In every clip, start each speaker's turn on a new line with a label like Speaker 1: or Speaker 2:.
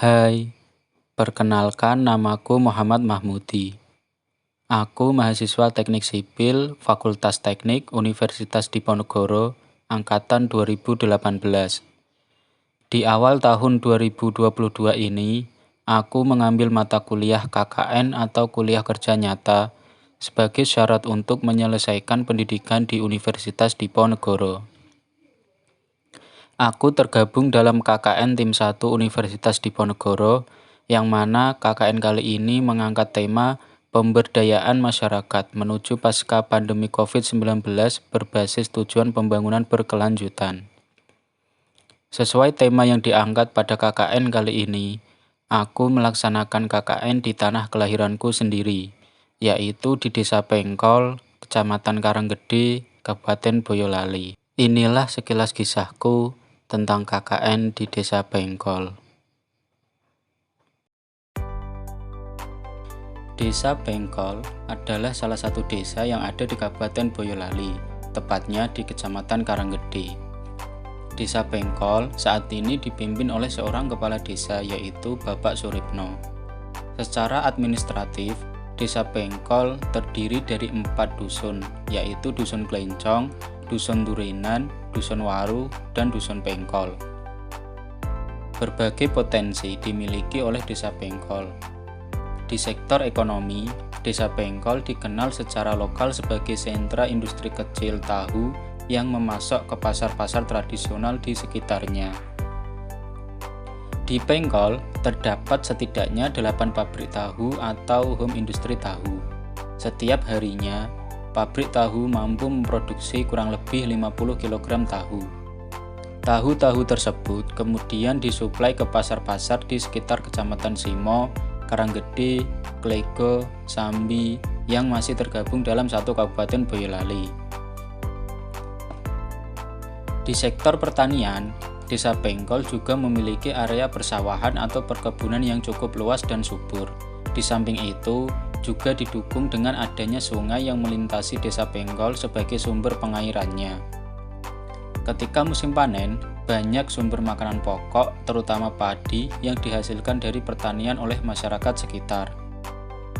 Speaker 1: Hai, perkenalkan namaku Muhammad Mahmudi. Aku mahasiswa Teknik Sipil Fakultas Teknik Universitas Diponegoro angkatan 2018. Di awal tahun 2022 ini, aku mengambil mata kuliah KKN atau kuliah kerja nyata sebagai syarat untuk menyelesaikan pendidikan di Universitas Diponegoro. Aku tergabung dalam KKN Tim 1 Universitas Diponegoro, yang mana KKN kali ini mengangkat tema pemberdayaan masyarakat menuju pasca pandemi COVID-19 berbasis tujuan pembangunan berkelanjutan. Sesuai tema yang diangkat pada KKN kali ini, aku melaksanakan KKN di tanah kelahiranku sendiri, yaitu di Desa Pengkol, Kecamatan Karanggede, Kabupaten Boyolali. Inilah sekilas kisahku tentang KKN di Desa Pengkol. Desa Pengkol adalah salah satu desa yang ada di Kabupaten Boyolali, tepatnya di Kecamatan Karanggede. Desa Pengkol saat ini dipimpin oleh seorang kepala desa, yaitu Bapak Suripno. Secara administratif, Desa Pengkol terdiri dari 4 dusun, yaitu Dusun Klencong, Dusun Durinan, Dusun Waru, dan Dusun Pengkol. Berbagai potensi dimiliki oleh Desa Pengkol. Di sektor ekonomi, Desa Pengkol dikenal secara lokal sebagai sentra industri kecil tahu yang memasok ke pasar-pasar tradisional di sekitarnya. Di Pengkol terdapat setidaknya 8 pabrik tahu atau home industri tahu. Setiap harinya, pabrik tahu mampu memproduksi kurang lebih 50 kg tahu. Tahu-tahu tersebut kemudian disuplai ke pasar-pasar di sekitar Kecamatan Simo, Karanggede, Klego, Sambi yang masih tergabung dalam satu Kabupaten Boyolali. Di sektor pertanian, Desa Pengkol juga memiliki area persawahan atau perkebunan yang cukup luas dan subur. Di samping itu, juga didukung dengan adanya sungai yang melintasi Desa Pengkol sebagai sumber pengairannya. Ketika musim panen, banyak sumber makanan pokok, terutama padi, yang dihasilkan dari pertanian oleh masyarakat sekitar.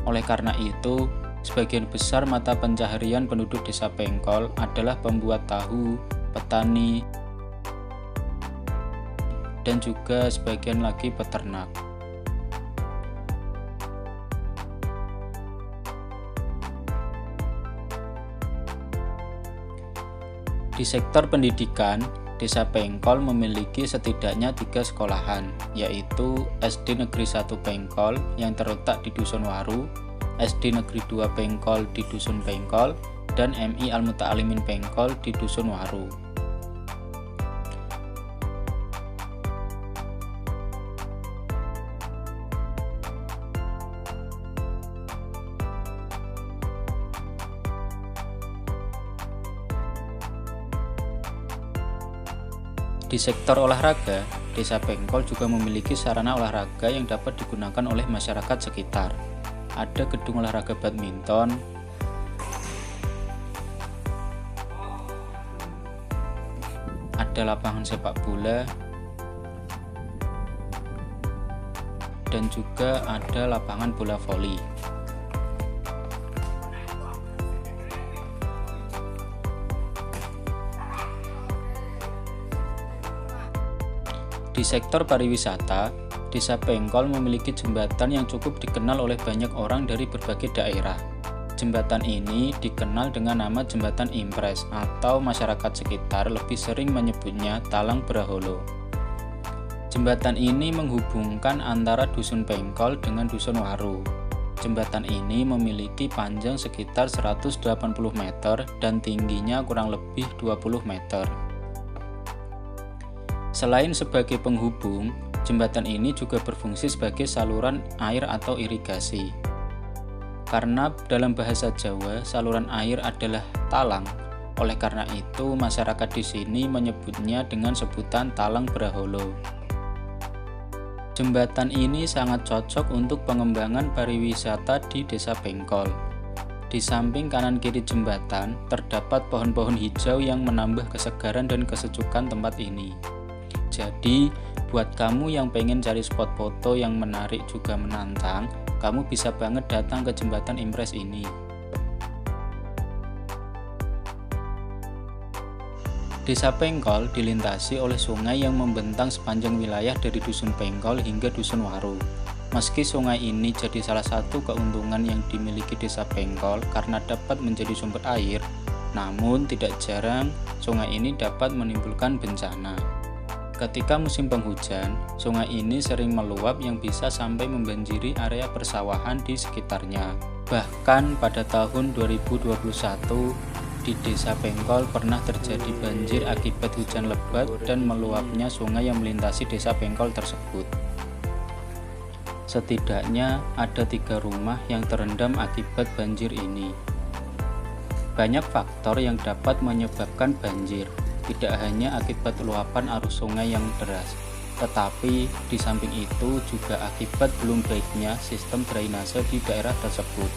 Speaker 1: Oleh karena itu, sebagian besar mata pencaharian penduduk Desa Pengkol adalah pembuat tahu, petani, dan juga sebagian lagi peternak. Di sektor pendidikan, Desa Pengkol memiliki setidaknya 3 sekolahan, yaitu SD Negeri 1 Pengkol yang terletak di Dusun Waru, SD Negeri 2 Pengkol di Dusun Pengkol, dan MI Al-Muta'alimin Pengkol di Dusun Waru. Di sektor olahraga, Desa Pengkol juga memiliki sarana olahraga yang dapat digunakan oleh masyarakat sekitar. Ada gedung olahraga badminton, ada lapangan sepak bola, dan juga ada lapangan bola voli. Di sektor pariwisata, Desa Pengkol memiliki jembatan yang cukup dikenal oleh banyak orang dari berbagai daerah. Jembatan ini dikenal dengan nama Jembatan Impres atau masyarakat sekitar lebih sering menyebutnya Talang Braholo. Jembatan ini menghubungkan antara Dusun Pengkol dengan Dusun Waru. Jembatan ini memiliki panjang sekitar 180 meter dan tingginya kurang lebih 20 meter. Selain sebagai penghubung, jembatan ini juga berfungsi sebagai saluran air atau irigasi. Karena dalam bahasa Jawa, saluran air adalah talang. Oleh karena itu, masyarakat di sini menyebutnya dengan sebutan Talang Braholo. Jembatan ini sangat cocok untuk pengembangan pariwisata di Desa Pengkol. Di samping kanan kiri jembatan, terdapat pohon-pohon hijau yang menambah kesegaran dan kesejukan tempat ini. Jadi, Buat kamu yang pengen cari spot foto yang menarik juga menantang, kamu bisa banget datang ke Jembatan Impres ini. Desa Pengkol dilintasi oleh sungai yang membentang sepanjang wilayah dari Dusun Pengkol hingga Dusun Waru. Meski sungai ini jadi salah satu keuntungan yang dimiliki Desa Pengkol karena dapat menjadi sumber air, namun tidak jarang sungai ini dapat menimbulkan bencana. Ketika musim penghujan, sungai ini sering meluap yang bisa sampai membanjiri area persawahan di sekitarnya. Bahkan pada tahun 2021, di Desa Pengkol pernah terjadi banjir akibat hujan lebat dan meluapnya sungai yang melintasi Desa Pengkol tersebut. Setidaknya ada 3 rumah yang terendam akibat banjir ini. Banyak faktor yang dapat menyebabkan banjir, tidak hanya akibat luapan arus sungai yang deras, tetapi di samping itu juga akibat belum baiknya sistem drainase di daerah tersebut.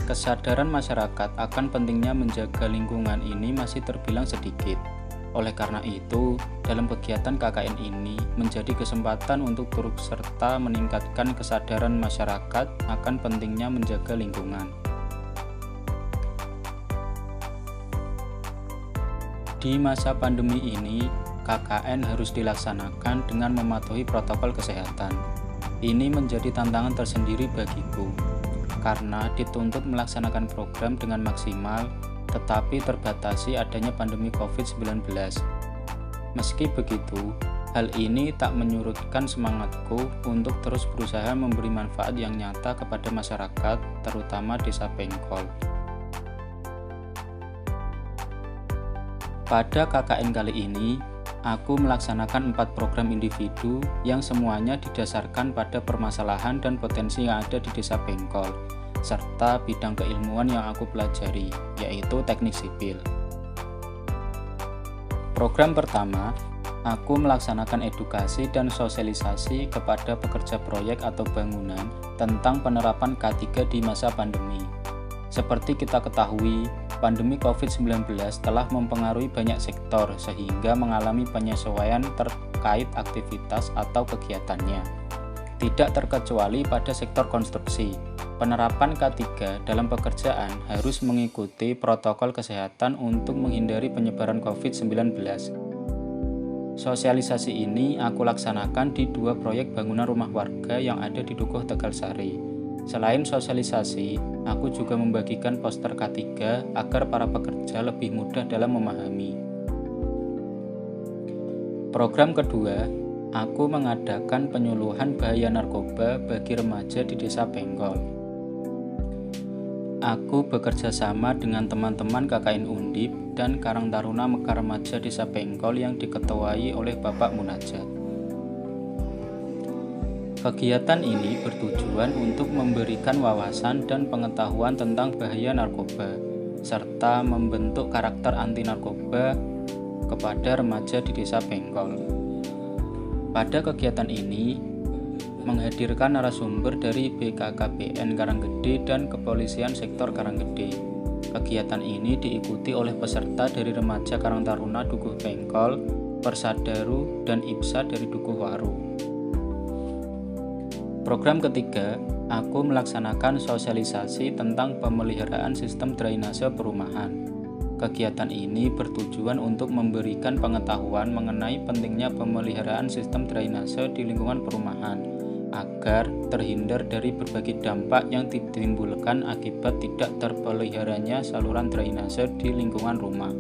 Speaker 1: Kesadaran masyarakat akan pentingnya menjaga lingkungan ini masih terbilang sedikit. Oleh karena itu, dalam kegiatan KKN ini menjadi kesempatan untuk turut serta meningkatkan kesadaran masyarakat akan pentingnya menjaga lingkungan. Di masa pandemi ini, KKN harus dilaksanakan dengan mematuhi protokol kesehatan. Ini menjadi tantangan tersendiri bagiku, karena dituntut melaksanakan program dengan maksimal, tetapi terbatasi adanya pandemi COVID-19. Meski begitu, hal ini tak menyurutkan semangatku untuk terus berusaha memberi manfaat yang nyata kepada masyarakat, terutama Desa Pengkol. Pada KKN kali ini, aku melaksanakan 4 program individu yang semuanya didasarkan pada permasalahan dan potensi yang ada di Desa Pengkol, serta bidang keilmuan yang aku pelajari, yaitu teknik sipil. Program pertama, aku melaksanakan edukasi dan sosialisasi kepada pekerja proyek atau bangunan tentang penerapan K3 di masa pandemi. Seperti kita ketahui, pandemi COVID-19 telah mempengaruhi banyak sektor sehingga mengalami penyesuaian terkait aktivitas atau kegiatannya. Tidak terkecuali pada sektor konstruksi, penerapan K3 dalam pekerjaan harus mengikuti protokol kesehatan untuk menghindari penyebaran COVID-19. Sosialisasi ini aku laksanakan di 2 proyek bangunan rumah warga yang ada di Dukuh Tegalsari. Selain sosialisasi, aku juga membagikan poster K3 agar para pekerja lebih mudah dalam memahami. Program kedua, aku mengadakan penyuluhan bahaya narkoba bagi remaja di Desa Pengkol. Aku bekerja sama dengan teman-teman KKN Undip dan Karang Taruna Mekar Remaja Desa Pengkol yang diketuai oleh Bapak Munajat. Kegiatan ini bertujuan untuk memberikan wawasan dan pengetahuan tentang bahaya narkoba, serta membentuk karakter anti narkoba kepada remaja di Desa Pengkol. Pada kegiatan ini, menghadirkan narasumber dari BKKBN Karanggede dan Kepolisian Sektor Karanggede. Kegiatan ini diikuti oleh peserta dari remaja Karang Taruna Dukuh Pengkol, Persadaru, dan IPSA dari Dukuh Waru. Program ketiga, aku melaksanakan sosialisasi tentang pemeliharaan sistem drainase perumahan. Kegiatan ini bertujuan untuk memberikan pengetahuan mengenai pentingnya pemeliharaan sistem drainase di lingkungan perumahan, agar terhindar dari berbagai dampak yang ditimbulkan akibat tidak terpeliharanya saluran drainase di lingkungan rumah,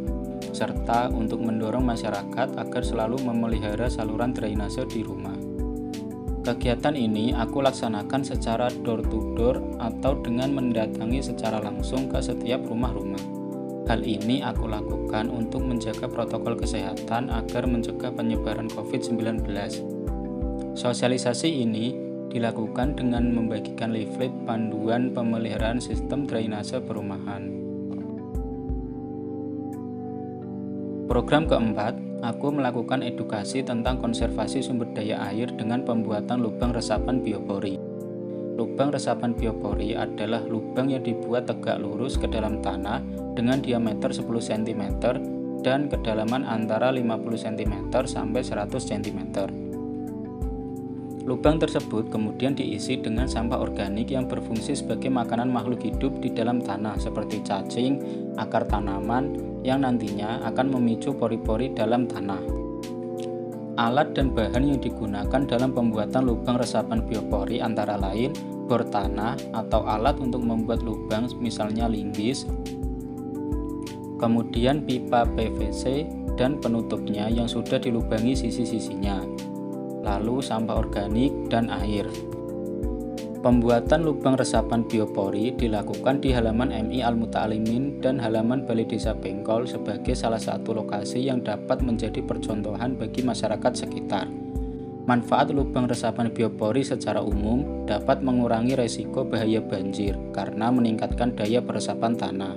Speaker 1: serta untuk mendorong masyarakat agar selalu memelihara saluran drainase di rumah. Kegiatan ini aku laksanakan secara door to door atau dengan mendatangi secara langsung ke setiap rumah-rumah. Hal ini aku lakukan untuk menjaga protokol kesehatan agar mencegah penyebaran COVID-19. Sosialisasi ini dilakukan dengan membagikan leaflet panduan pemeliharaan sistem drainase perumahan. Program keempat, aku melakukan edukasi tentang konservasi sumber daya air dengan pembuatan lubang resapan biopori. Lubang resapan biopori adalah lubang yang dibuat tegak lurus ke dalam tanah dengan diameter 10 cm dan kedalaman antara 50 cm sampai 100 cm. Lubang tersebut kemudian diisi dengan sampah organik yang berfungsi sebagai makanan makhluk hidup di dalam tanah seperti cacing, akar tanaman yang nantinya akan memicu pori-pori dalam tanah. Alat dan bahan yang digunakan dalam pembuatan lubang resapan biopori antara lain bor tanah atau alat untuk membuat lubang misalnya linggis, kemudian pipa PVC dan penutupnya yang sudah dilubangi sisi-sisinya, lalu sampah organik dan air. Pembuatan lubang resapan biopori dilakukan di halaman MI Al-Muta'alimin dan halaman Balai Desa Bengkol sebagai salah satu lokasi yang dapat menjadi percontohan bagi masyarakat sekitar. Manfaat lubang resapan biopori secara umum dapat mengurangi resiko bahaya banjir karena meningkatkan daya peresapan tanah.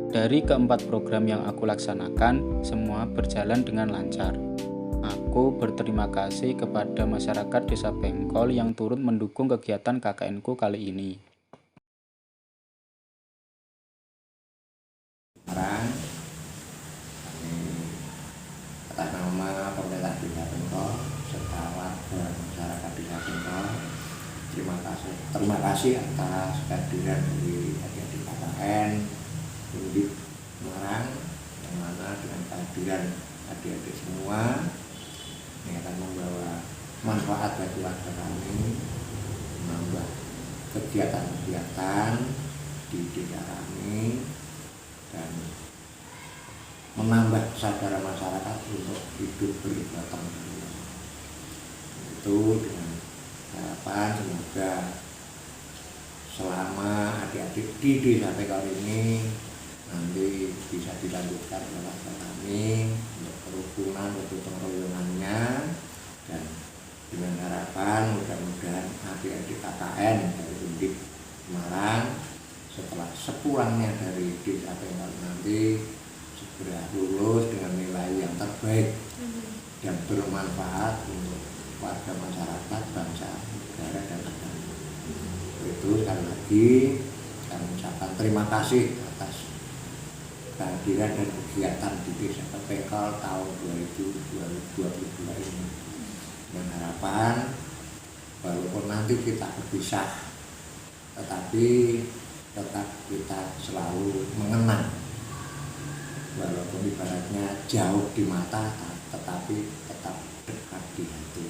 Speaker 1: Dari keempat program yang aku laksanakan, semua berjalan dengan lancar. Aku berterima kasih kepada masyarakat Desa Bengkol yang turut mendukung kegiatan KKN-ku kali ini.
Speaker 2: Sekarang kami atas nama pemerintah Desa Bengkol serta warga masyarakat Desa Bengkol, terima kasih atas kehadiran dari adik-adik KKN Undip Semarang, yang mana dengan kehadiran adik-adik semua ini akan membawa manfaat bagi warga kami, menambah kegiatan-kegiatan di desa kami, dan menambah kesadaran masyarakat untuk hidup bergotong royong. Itu dengan harapan semoga selama adik-adik di Desa Bengkol ini nanti bisa dilanjutkan oleh warga kami untuk kerukunan, gotong royongannya, dan dengan harapan mudah-mudahan adik-adik KKN dari Undip Semarang setelah sepulangnya dari Desa Bengkol nanti segera lulus dengan nilai yang terbaik dan bermanfaat untuk warga masyarakat, bangsa, negara, dan agama. Itu sekali lagi kami ucapkan terima kasih atas kehadiran dan kegiatan di Desa Bengkol tahun 2022 ini, dengan harapan walaupun nanti kita berpisah, tetapi tetap kita selalu mengenang, walaupun ibaratnya jauh di mata tetapi tetap dekat di hati.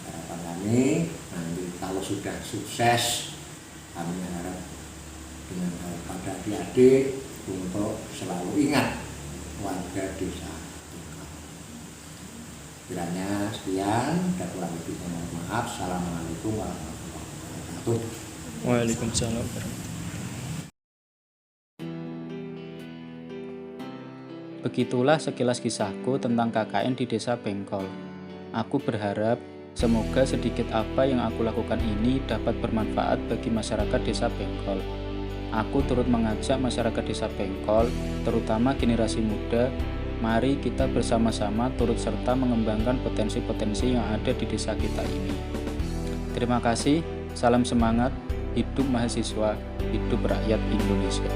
Speaker 2: Harapan kami nanti kalau sudah sukses, kami harap dengan pada adik-adik untuk selalu ingat warga Desa Bengkol. Kiranya sekian, dan kurang lebihnya mohon maaf. Assalamualaikum warahmatullahi wabarakatuh.
Speaker 1: Waalaikumsalam. Begitulah sekilas kisahku tentang KKN di Desa Bengkol. Aku berharap semoga sedikit apa yang aku lakukan ini dapat bermanfaat bagi masyarakat Desa Bengkol. Aku turut mengajak masyarakat Desa Bengkol, terutama generasi muda, mari kita bersama-sama turut serta mengembangkan potensi-potensi yang ada di desa kita ini. Terima kasih, salam semangat, hidup mahasiswa, hidup rakyat Indonesia.